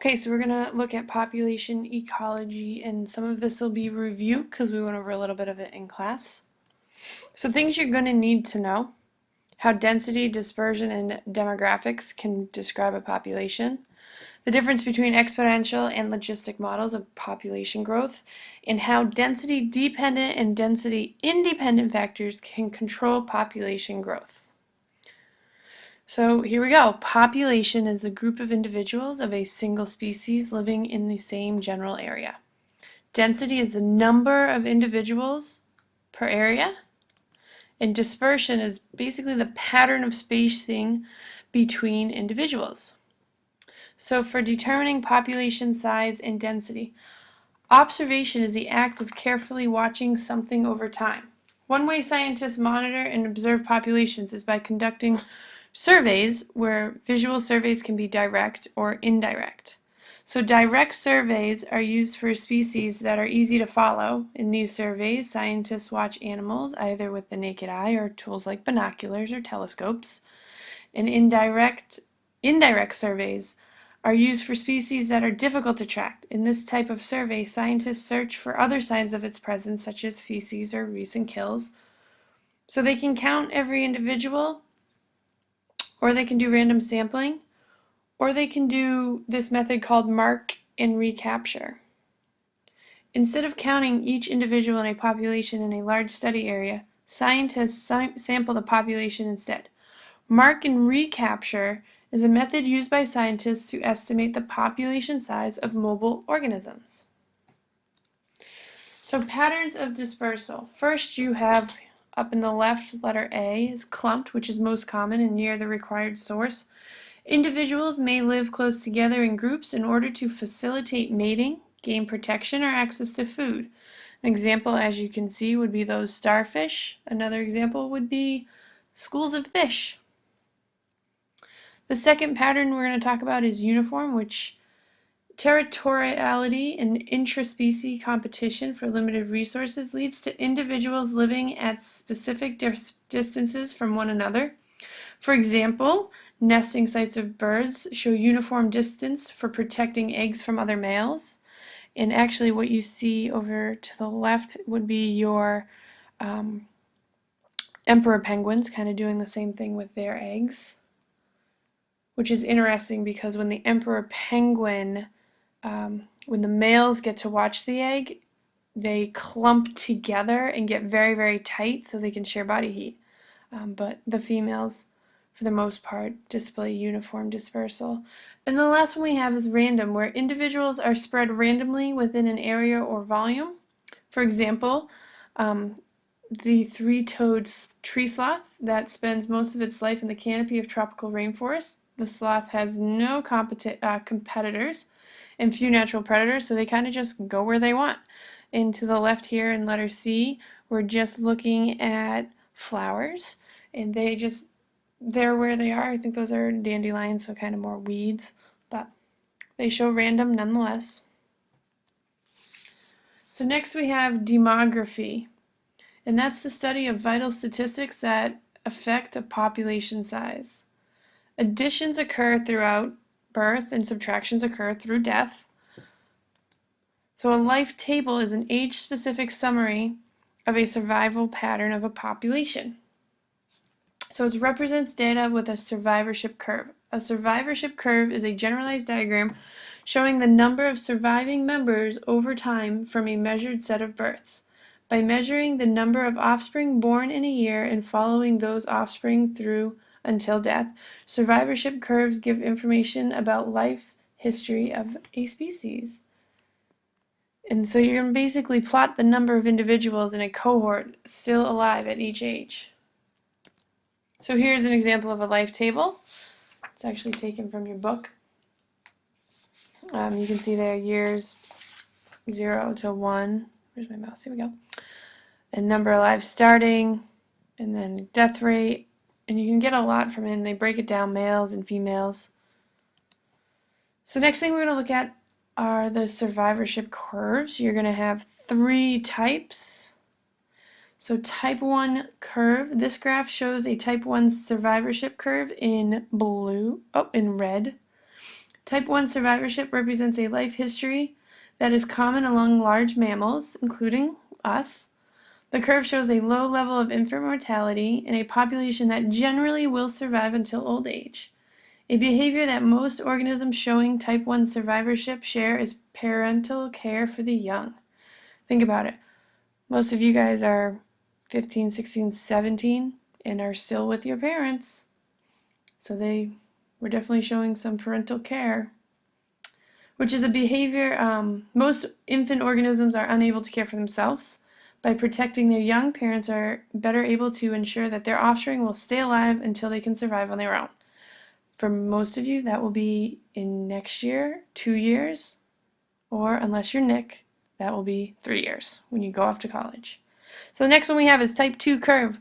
Okay, so we're going to look at population ecology, and some of this will be review because we went over a little bit of it in class. So things you're going to need to know: how density, dispersion, and demographics can describe a population, the difference between exponential and logistic models of population growth, and how density-dependent and density-independent factors can control population growth. So here we go. Population is the group of individuals of a single species living in the same general area. Density is the number of individuals per area. And dispersion is basically the pattern of spacing between individuals. So for determining population size and density, observation is the act of carefully watching something over time. One way scientists monitor and observe populations is by conducting surveys, where visual surveys can be direct or indirect. So direct surveys are used for species that are easy to follow. In these surveys, scientists watch animals either with the naked eye or tools like binoculars or telescopes. And indirect surveys are used for species that are difficult to track. In this type of survey, scientists search for other signs of its presence, such as feces or recent kills. So they can count every individual, or they can do random sampling, or they can do this method called mark and recapture. Instead of counting each individual in a population in a large study area, scientists sample the population instead. Mark and recapture is a method used by scientists to estimate the population size of mobile organisms. So patterns of dispersal. First, you have up in the left, letter A is clumped, which is most common and near the required source. Individuals may live close together in groups in order to facilitate mating, gain protection, or access to food. An example, as you can see, would be those starfish. Another example would be schools of fish. The second pattern we're going to talk about is uniform, which territoriality and intraspecies competition for limited resources leads to individuals living at specific distances from one another. For example, nesting sites of birds show uniform distance for protecting eggs from other males. And actually what you see over to the left would be your emperor penguins kind of doing the same thing with their eggs, which is interesting because when the emperor penguin when the males get to watch the egg, they clump together and get very, very tight so they can share body heat. But the females, for the most part, display uniform dispersal. And the last one we have is random, where individuals are spread randomly within an area or volume. For example, the three-toed tree sloth that spends most of its life in the canopy of tropical rainforests. The sloth has no competitors and few natural predators, so they kind of just go where they want. And to the left here in letter C, we're just looking at flowers, and they're where they are. I think those are dandelions, so kind of more weeds, but they show random nonetheless. So next we have demography, and that's the study of vital statistics that affect a population size. Additions occur throughout birth and subtractions occur through death. So a life table is an age-specific summary of a survival pattern of a population. So it represents data with a survivorship curve. A survivorship curve is a generalized diagram showing the number of surviving members over time from a measured set of births. By measuring the number of offspring born in a year and following those offspring through until death, survivorship curves give information about life history of a species. And so you're going to basically plot the number of individuals in a cohort still alive at each age. So here's an example of a life table. It's actually taken from your book. You can see there years 0 to 1. Where's my mouse? Here we go. And number alive starting, and then death rate. And you can get a lot from it, and they break it down, males and females. So next thing we're going to look at are the survivorship curves. You're going to have 3 types. So type 1 curve, this graph shows a type 1 survivorship curve in red. Type 1 survivorship represents a life history that is common among large mammals, including us. The curve shows a low level of infant mortality in a population that generally will survive until old age. A behavior that most organisms showing type 1 survivorship share is parental care for the young. Think about it. Most of you guys are 15, 16, 17 and are still with your parents. So they were definitely showing some parental care, which is a behavior most infant organisms are unable to care for themselves. By protecting their young, parents are better able to ensure that their offspring will stay alive until they can survive on their own. For most of you, that will be in next year, 2 years, or unless you're Nick, that will be 3 years when you go off to college. So the next one we have is type 2 curve.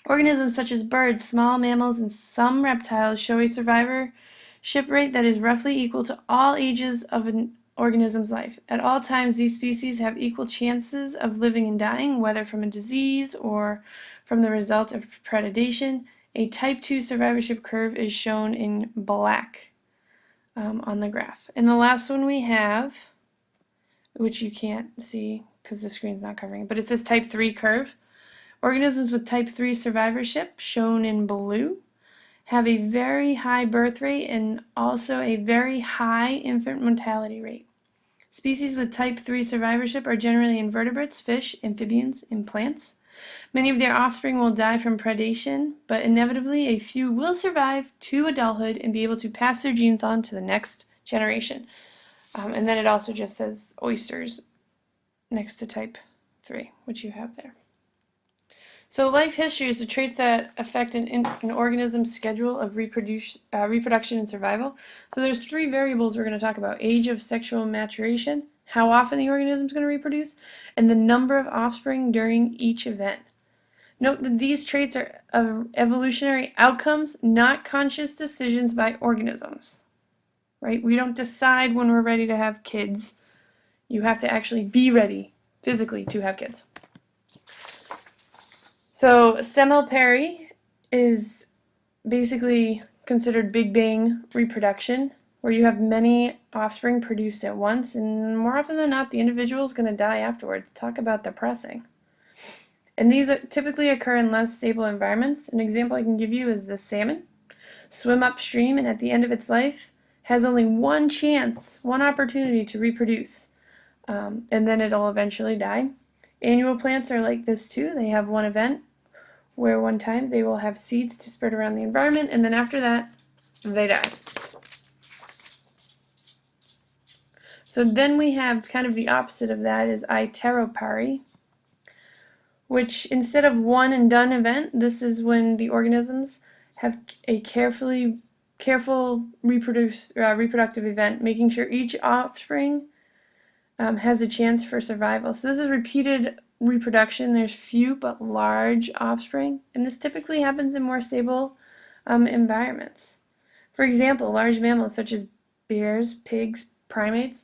Organisms such as birds, small mammals, and some reptiles show a survivorship rate that is roughly equal to all ages of an organism's life. At all times, these species have equal chances of living and dying, whether from a disease or from the result of predation. A type 2 survivorship curve is shown in black on the graph. And the last one we have, which you can't see because the screen's not covering it, but it says type 3 curve. Organisms with type 3 survivorship, shown in blue, have a very high birth rate and also a very high infant mortality rate. Species with type 3 survivorship are generally invertebrates, fish, amphibians, and plants. Many of their offspring will die from predation, but inevitably a few will survive to adulthood and be able to pass their genes on to the next generation. And then it also just says oysters next to type 3, which you have there. So life history is the traits that affect an organism's schedule of reproduction and survival. So there's 3 variables we're going to talk about: age of sexual maturation, how often the organism is going to reproduce, and the number of offspring during each event. Note that these traits are evolutionary outcomes, not conscious decisions by organisms. Right? We don't decide when we're ready to have kids. You have to actually be ready physically to have kids. So Semmelperi is basically considered Big Bang reproduction, where you have many offspring produced at once, and more often than not, the individual is going to die afterwards. Talk about depressing. And these typically occur in less stable environments. An example I can give you is the salmon. Swim upstream, and at the end of its life, has only one chance, one opportunity to reproduce, and then it'll eventually die. Annual plants are like this too. They have one event where one time they will have seeds to spread around the environment, and then after that, they die. So then we have kind of the opposite of that is Iteropary, which instead of one and done event, this is when the organisms have a careful reproductive event, making sure each offspring has a chance for survival. So this is repeated reproduction. There's few but large offspring, and this typically happens in more stable environments. For example, large mammals such as bears, pigs, primates,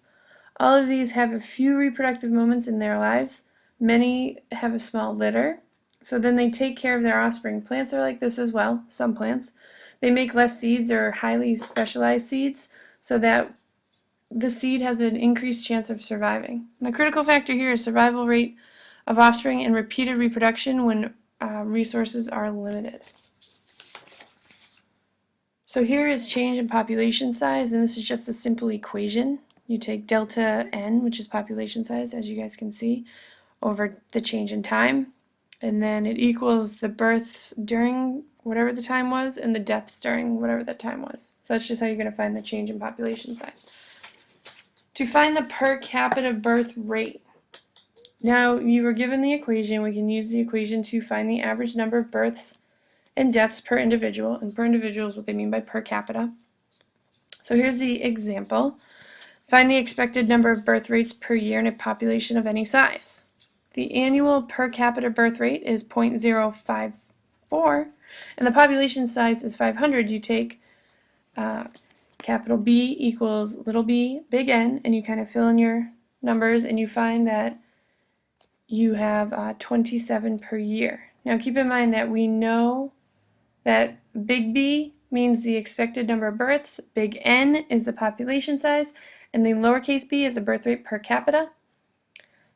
all of these have a few reproductive moments in their lives. Many have a small litter, so then they take care of their offspring. Plants are like this as well, some plants. They make less seeds or highly specialized seeds so that the seed has an increased chance of surviving. And the critical factor here is survival rate of offspring and repeated reproduction when resources are limited. So here is change in population size, and this is just a simple equation. You take delta n, which is population size, as you guys can see, over the change in time, and then it equals the births during whatever the time was and the deaths during whatever that time was. So that's just how you're going to find the change in population size. To find the per capita birth rate. Now, you were given the equation. We can use the equation to find the average number of births and deaths per individual. And per individual is what they mean by per capita. So here's the example. Find the expected number of birth rates per year in a population of any size. The annual per capita birth rate is 0.054, and the population size is 500. You take capital B equals little b, big N, and you kind of fill in your numbers, and you find that you have 27 per year. Now keep in mind that we know that big B means the expected number of births, big N is the population size, and the lowercase b is the birth rate per capita.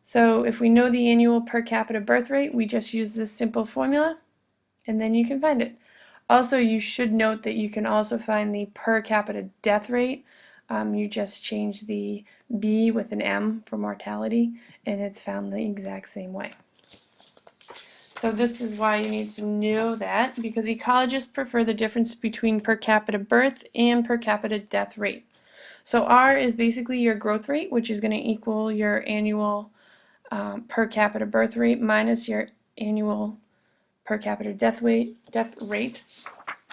So if we know the annual per capita birth rate, we just use this simple formula, and then you can find it. Also, you should note that you can also find the per capita death rate. You just change the B with an M for mortality, and it's found the exact same way. So this is why you need to know that, because ecologists prefer the difference between per capita birth and per capita death rate. So R is basically your growth rate, which is going to equal your annual per capita birth rate minus your annual per capita death rate.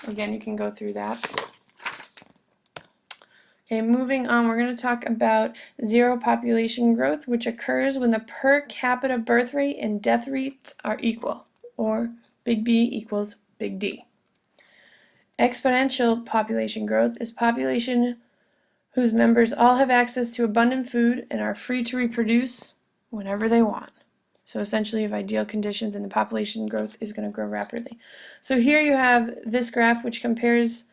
Again, you can go through that. Okay, moving on, we're going to talk about zero population growth, which occurs when the per capita birth rate and death rates are equal, or big B equals big D. Exponential population growth is population whose members all have access to abundant food and are free to reproduce whenever they want. So essentially, you have ideal conditions and the population growth is going to grow rapidly. So here you have this graph which compares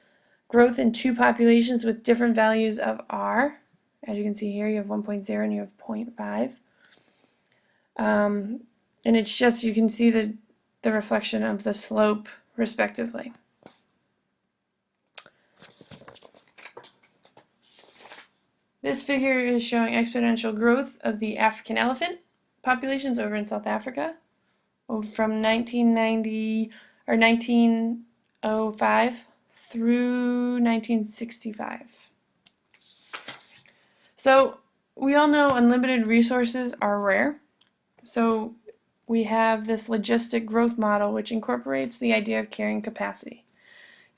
growth in two populations with different values of R. As you can see here, you have 1.0 and you have 0.5. And it's just, you can see the reflection of the slope respectively. This figure is showing exponential growth of the African elephant populations over in South Africa from 1990 or 1905 through 1965. So we all know unlimited resources are rare. So we have this logistic growth model which incorporates the idea of carrying capacity.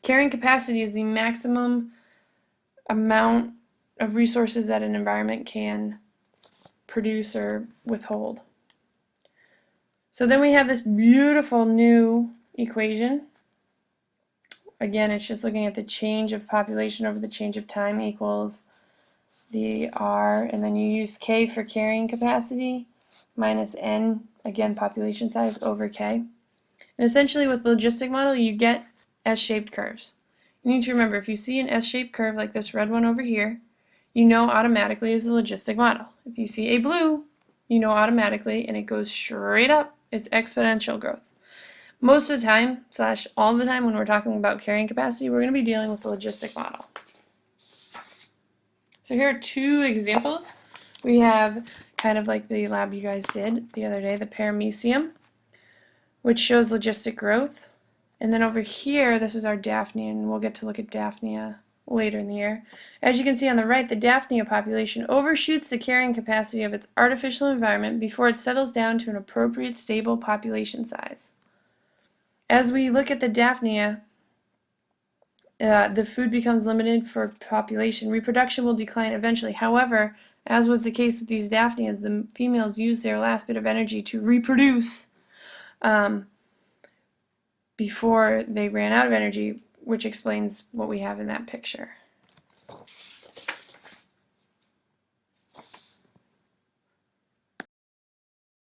Carrying capacity is the maximum amount of resources that an environment can produce or withhold. So then we have this beautiful new equation. Again, it's just looking at the change of population over the change of time equals the R, and then you use K for carrying capacity, minus N, again population size, over K. And essentially with the logistic model, you get S-shaped curves. You need to remember, if you see an S-shaped curve like this red one over here, you know automatically is a logistic model. If you see a blue, you know automatically, and it goes straight up, it's exponential growth. Most of the time, / all the time when we're talking about carrying capacity, we're going to be dealing with the logistic model. So here are two examples. We have kind of like the lab you guys did the other day, the paramecium, which shows logistic growth. And then over here, this is our Daphnia, and we'll get to look at Daphnia later in the year. As you can see on the right, the Daphnia population overshoots the carrying capacity of its artificial environment before it settles down to an appropriate stable population size. As we look at the Daphnia, the food becomes limited for population. Reproduction will decline eventually. However, as was the case with these Daphnias, the females use their last bit of energy to reproduce before they ran out of energy, which explains what we have in that picture.